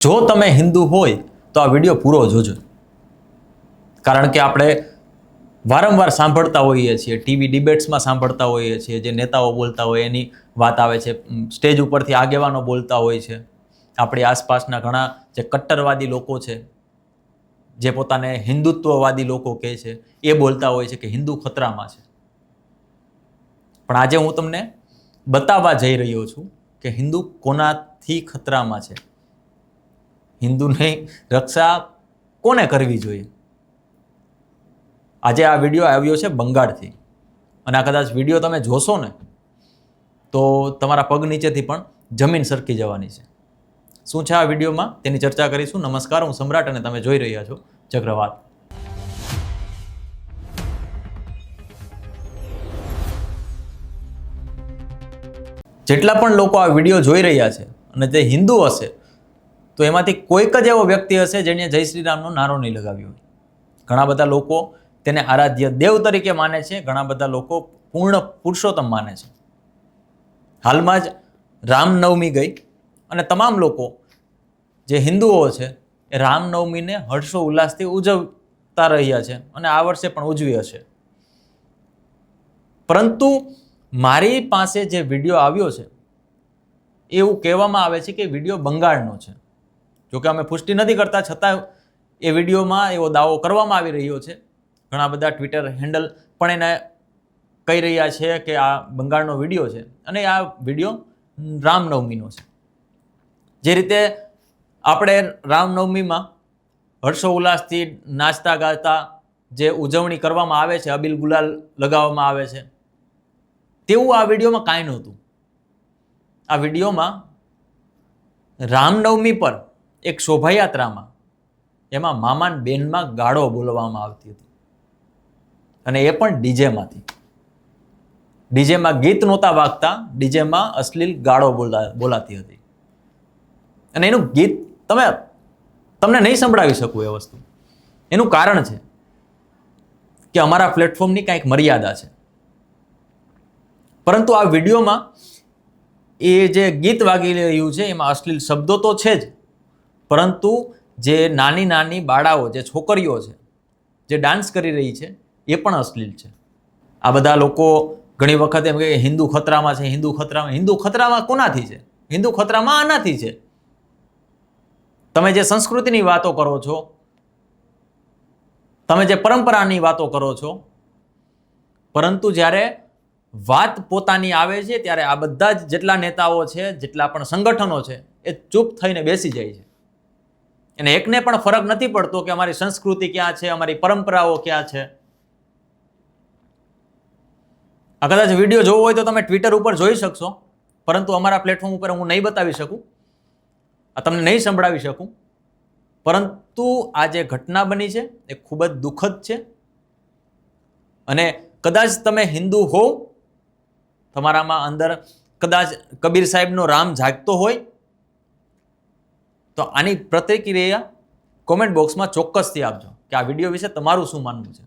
જો તમે હિન્દુ હોય તો આ વિડીયો પૂરો જોજો, કારણ કે આપણે વારંવાર સાંભળતા હોઈએ છીએ, ટીવી ડિબેટ્સમાં સાંભળતા હોઈએ છીએ, જે નેતાઓ બોલતા હોય એની વાત આવે છે, સ્ટેજ ઉપરથી આગેવાનો બોલતા હોય છે, આપણી આસપાસના ઘણા જે કટ્ટરવાદી લોકો છે, જે પોતાને હિન્દુત્વવાદી લોકો કહે છે, એ બોલતા હોય છે કે હિન્દુ ખતરામાં છે. પણ આજે હું તમને બતાવવા જઈ રહ્યો છું કે હિન્દુ કોનાથી ખતરામાં છે, હિન્દુની રક્ષા કોને કરવી જોઈએ. આજે આ વિડીયો આવ્યો છે બંગાળથી, અને આ કદાચ વિડીયો તમે જોશો ને તો તમારા પગ નીચેથી પણ જમીન સરકી જવાની છે. શું છે આ વિડીયોમાં તેની ચર્ચા કરીશું. નમસ્કાર, હું સમ્રાટ અને તમે જોઈ રહ્યા છો ચક્રવાત. જેટલા પણ લોકો આ વિડીયો જોઈ રહ્યા છે અને તે હિન્દુ હશે તો એમાંથી કોઈક જ એવો વ્યક્તિ હશે જેણે જય શ્રી રામનો નારો નહીં લગાવ્યો હોય. ઘણા બધા લોકો તેને આરાધ્ય દેવ તરીકે માને છે, ઘણા બધા લોકો પૂર્ણ પુરુષોત્તમ માને છે. હાલમાં જ રામનવમી ગઈ અને તમામ લોકો જે હિન્દુઓ છે એ રામનવમીને હર્ષો ઉલ્લાસથી ઉજવતા રહ્યા છે અને આ વર્ષે પણ ઉજવી હશે. પરંતુ મારી પાસે જે વિડીયો આવ્યો છે એવું કહેવામાં આવે છે કે વિડીયો બંગાળનો છે. જોકે અમે પુષ્ટિ નથી કરતા, છતાં એ વિડીયોમાં એવો દાવો કરવામાં આવી રહ્યો છે. ઘણા બધા ટ્વિટર હેન્ડલ પણ એને કહી રહ્યા છે કે આ બંગાળનો વિડીયો છે અને આ વિડીયો રામનવમીનો છે. જે રીતે આપણે રામનવમીમાં હર્ષો ઉલ્લાસથી નાચતા ગાતા જે ઉજવણી કરવામાં આવે છે, અબીલ ગુલાલ લગાવવામાં આવે છે, તેવું આ વિડીયોમાં કાંઈ નહોતું. આ વિડીયોમાં રામનવમી પર એક શોભાયાત્રામાં એમાં મામાન બેનમાં ગાળો બોલવામાં આવતી હતી, અને એ પણ ડીજેમાંથી. ડીજેમાં ગીત નહોતા વાગતા, ડીજેમાં અશ્લીલ ગાળો બોલાતી હતી. અને એનું ગીત તમને નહીં સંભળાવી શકું એ વસ્તુ. એનું કારણ છે કે અમારા પ્લેટફોર્મની કાંઈક મર્યાદા છે. પરંતુ આ વિડીયોમાં એ જે ગીત વાગી રહ્યું છે એમાં અશ્લીલ શબ્દો તો છે જ, પરંતુ જે નાની નાની બાળાઓ, જે છોકરીઓ છે, જે ડાન્સ કરી રહી છે એ પણ અશ્લીલ છે. આ બધા લોકો ઘણી વખત એમ કહે હિન્દુ ખતરામાં છે, હિન્દુ ખતરામાં. હિન્દુ ખતરામાં કોનાથી છે? હિન્દુ ખતરામાં આનાથી છે. તમે જે સંસ્કૃતિની વાતો કરો છો, તમે જે પરંપરાની વાતો કરો છો, પરંતુ જ્યારે વાત પોતાની આવે છે ત્યારે આ બધા જ જેટલા નેતાઓ છે, જેટલા પણ સંગઠનો છે, એ ચૂપ થઈને બેસી જાય છે. અને એકને પણ ફરક નથી પડતો કે અમારી સંસ્કૃતિ ક્યાં છે, અમારી પરંપરાઓ ક્યાં છે. આ કદાચ વિડીયો જોવો હોય તો તમે ટ્વિટર ઉપર જોઈ શકશો, પરંતુ અમારા પ્લેટફોર્મ ઉપર હું નહીં બતાવી શકું, આ તમને નહીં સંભળાવી શકું. પરંતુ આ જે ઘટના બની છે એ ખૂબ જ દુઃખદ છે. અને કદાચ તમે હિન્દુ હો, તમારામાં અંદર કદાચ કબીર સાહેબનો રામ જાગતો હોય, તો આની પ્રતિક્રિયા કોમેન્ટ બોક્સમાં ચોક્કસથી આપજો કે આ વિડીયો વિશે તમારું શું માનવું છે.